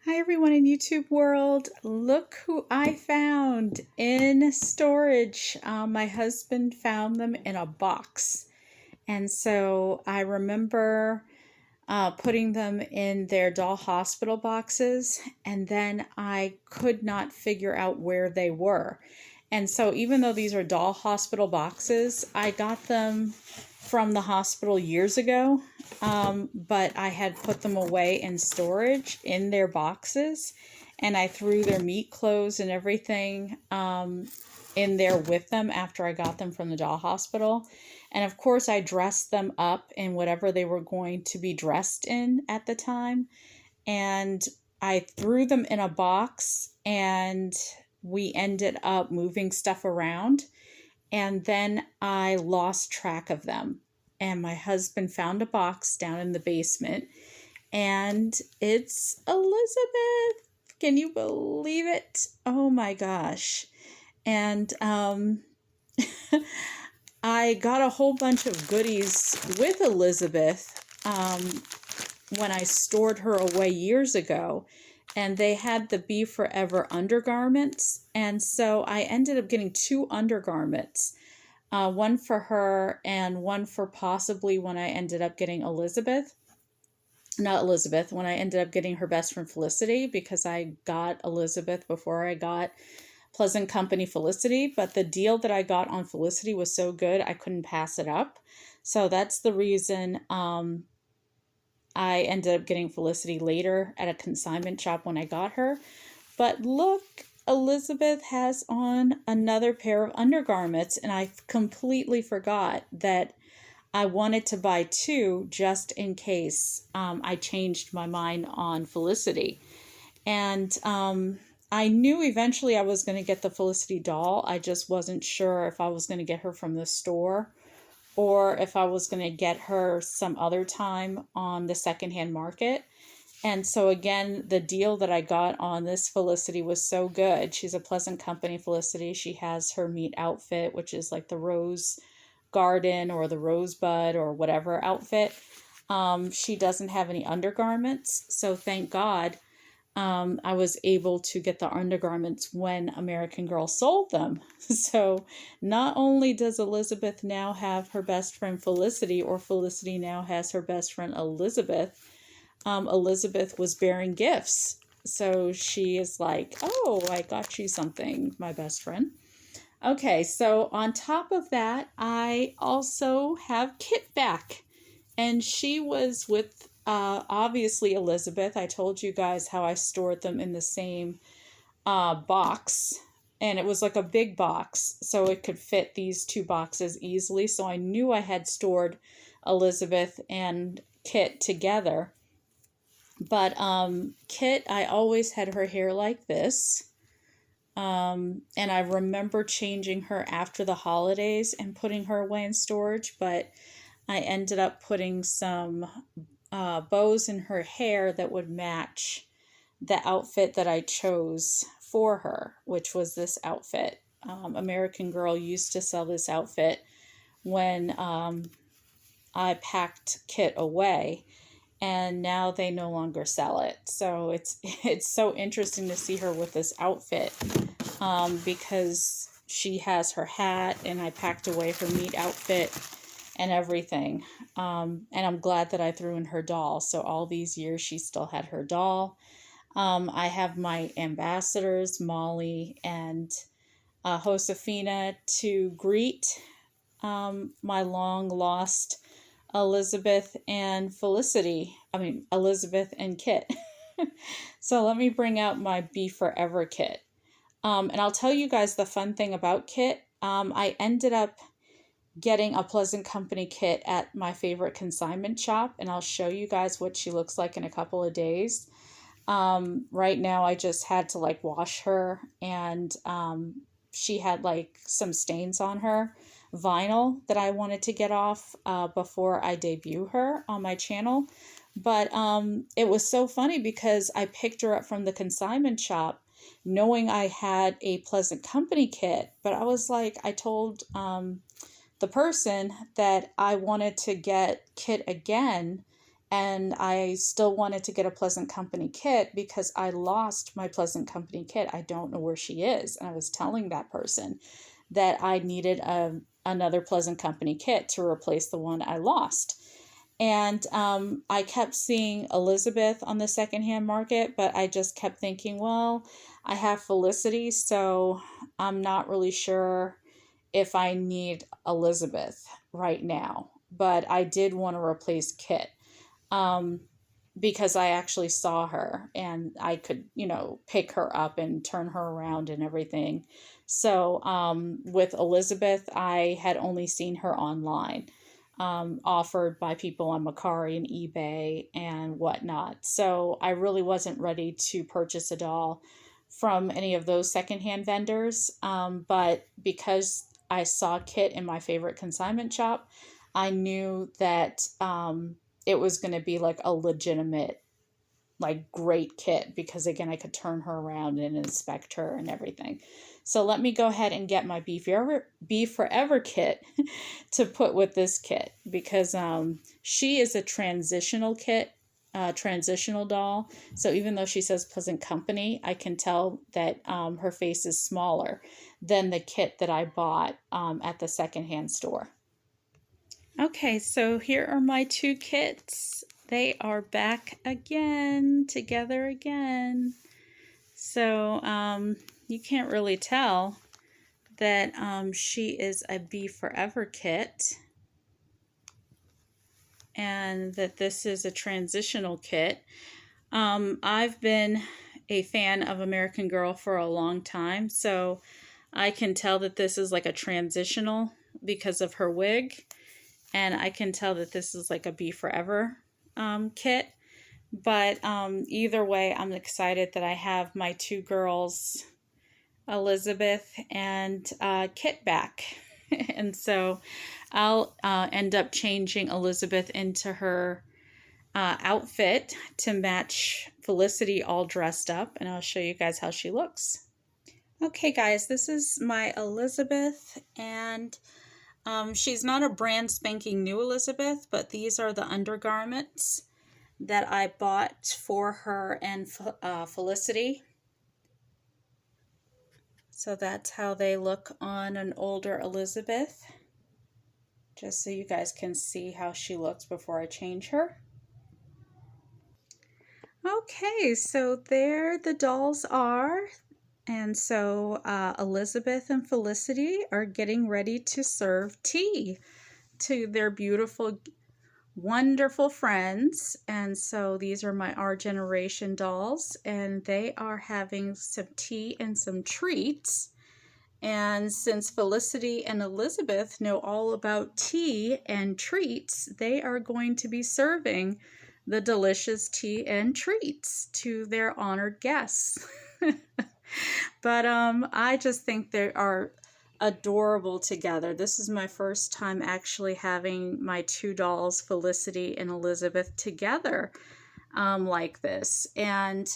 Hi everyone in YouTube world. Look who I found in storage. My husband found them in a box. And so I remember putting them in their doll hospital boxes, and then I could not figure out where they were. And so even though these are doll hospital boxes, I got them from the hospital years ago, but I had put them away in storage in their boxes, and I threw their meat clothes and everything in there with them after I got them from the doll hospital. And of course, I dressed them up in whatever they were going to be dressed in at the time. And I threw them in a box, and we ended up moving stuff around. And then I lost track of them. And my husband found a box down in the basement, and it's Elizabeth. Can you believe it? Oh my gosh. And I got a whole bunch of goodies with Elizabeth when I stored her away years ago, and they had the Be Forever undergarments. And so I ended up getting two undergarments, one for her and one for possibly when I ended up getting Elizabeth. Not Elizabeth, when I ended up getting her best friend Felicity, because I got Elizabeth before I got Pleasant Company Felicity, but the deal that I got on Felicity was so good I couldn't pass it up. So that's the reason I ended up getting Felicity later at a consignment shop when I got her. But look, Elizabeth has on another pair of undergarments, and I completely forgot that I wanted to buy two just in case I changed my mind on Felicity. And I knew eventually I was going to get the Felicity doll. I just wasn't sure if I was going to get her from the store or if I was going to get her some other time on the secondhand market. And so again, the deal that I got on this Felicity was so good. She's a Pleasant Company Felicity. She has her meat outfit, which is like the rose garden or the rosebud or whatever outfit. She doesn't have any undergarments, so thank God I was able to get the undergarments when American Girl sold them. So not only does Elizabeth now have her best friend Felicity, or Felicity now has her best friend Elizabeth, Elizabeth was bearing gifts. So she is like, oh, I got you something, my best friend. Okay, so on top of that, I also have Kit back. And she was with obviously Elizabeth. I told you guys how I stored them in the same box. And it was like a big box, so it could fit these two boxes easily. So I knew I had stored Elizabeth and Kit together. But Kit, I always had her hair like this. And I remember changing her after the holidays and putting her away in storage, but I ended up putting some bows in her hair that would match the outfit that I chose for her, which was this outfit. American Girl used to sell this outfit when I packed Kit away, and now they no longer sell it. So it's so interesting to see her with this outfit because she has her hat, and I packed away her meat outfit and everything. And I'm glad that I threw in her doll. So all these years she still had her doll. I have my ambassadors, Molly and Josefina, to greet my long lost Elizabeth and Felicity. Elizabeth and Kit. So let me bring out my Be Forever Kit. And I'll tell you guys the fun thing about Kit. I ended up getting a Pleasant Company Kit at my favorite consignment shop, and I'll show you guys what she looks like in a couple of days. Right now I just had to like wash her, and she had like some stains on her vinyl that I wanted to get off before I debut her on my channel. But it was so funny because I picked her up from the consignment shop knowing I had a Pleasant Company kit, but I was like, I told the person that I wanted to get Kit again And I still wanted to get a Pleasant Company kit because I lost my Pleasant Company kit. I don't know where she is. And I was telling that person that I needed another Pleasant Company kit to replace the one I lost. And I kept seeing Elizabeth on the secondhand market, but I just kept thinking, well, I have Felicity, so I'm not really sure if I need Elizabeth right now. But I did want to replace Kit, um, because I actually saw her and I could, pick her up and turn her around and everything. So with Elizabeth, I had only seen her online, offered by people on Macari and eBay and whatnot. So I really wasn't ready to purchase a doll from any of those secondhand vendors. But because I saw Kit in my favorite consignment shop, I knew that it was going to be like a legitimate, like great kit, because again, I could turn her around and inspect her and everything. So let me go ahead and get my Be Forever kit to put with this kit, because she is a transitional kit, transitional doll. So even though she says Pleasant Company, I can tell that her face is smaller than the kit that I bought at the secondhand store. Okay, so here are my two kits. They are back again, together again. So you can't really tell that she is a Be Forever kit and that this is a transitional kit. I've been a fan of American Girl for a long time, so I can tell that this is like a transitional because of her wig. And I can tell that this is like a Be Forever kit. But either way, I'm excited that I have my two girls, Elizabeth and Kit, back. And so I'll end up changing Elizabeth into her outfit to match Felicity all dressed up. And I'll show you guys how she looks. Okay, guys, this is my Elizabeth, and she's not a brand spanking new Elizabeth, but these are the undergarments that I bought for her and Felicity. So that's how they look on an older Elizabeth, just so you guys can see how she looks before I change her. Okay, so there the dolls are. And so Elizabeth and Felicity are getting ready to serve tea to their beautiful, wonderful friends. And so these are my Our Generation dolls, and they are having some tea and some treats. And since Felicity and Elizabeth know all about tea and treats, they are going to be serving the delicious tea and treats to their honored guests. But I just think they are adorable together. This is my first time actually having my two dolls, Felicity and Elizabeth, together like this. And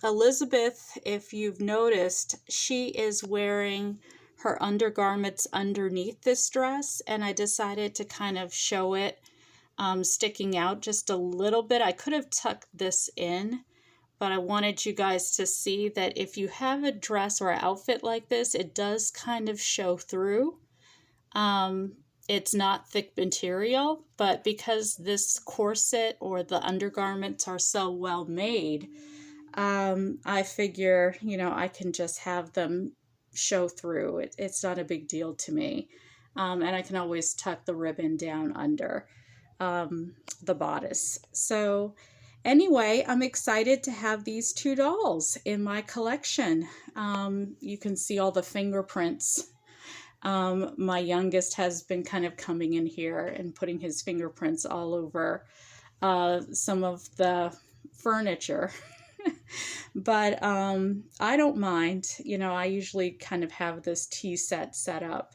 Elizabeth, if you've noticed, she is wearing her undergarments underneath this dress, and I decided to kind of show it sticking out just a little bit. I could have tucked this in, but I wanted you guys to see that if you have a dress or outfit like this, it does kind of show through. It's not thick material, but because this corset or the undergarments are so well made, I figure, I can just have them show through. It's not a big deal to me. And I can always tuck the ribbon down under the bodice. So anyway, I'm excited to have these two dolls in my collection. You can see all the fingerprints. My youngest has been kind of coming in here and putting his fingerprints all over some of the furniture. But I don't mind. I usually kind of have this tea set up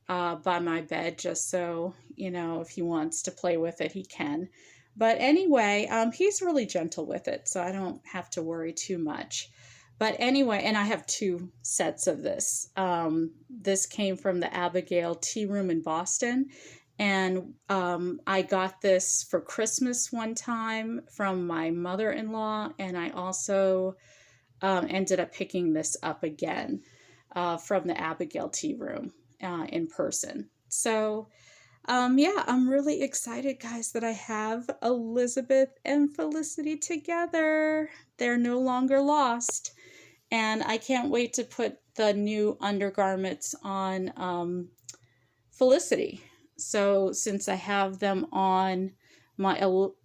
by my bed, just so, if he wants to play with it, he can. But anyway, he's really gentle with it, so I don't have to worry too much. But anyway, and I have two sets of this. This came from the Abigail Tea Room in Boston, And I got this for Christmas one time from my mother-in-law, and I also ended up picking this up again from the Abigail Tea Room in person. So yeah, I'm really excited, guys, that I have Elizabeth and Felicity together. They're no longer lost. And I can't wait to put the new undergarments on Felicity. So since I have them on my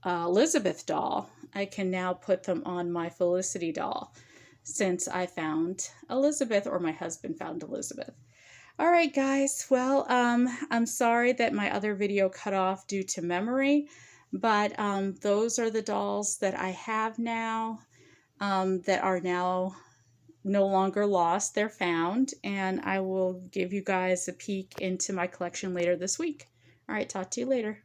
Elizabeth doll, I can now put them on my Felicity doll since I found Elizabeth, or my husband found Elizabeth. All right, guys. Well, I'm sorry that my other video cut off due to memory, but those are the dolls that I have now that are now no longer lost. They're found, and I will give you guys a peek into my collection later this week. All right, talk to you later.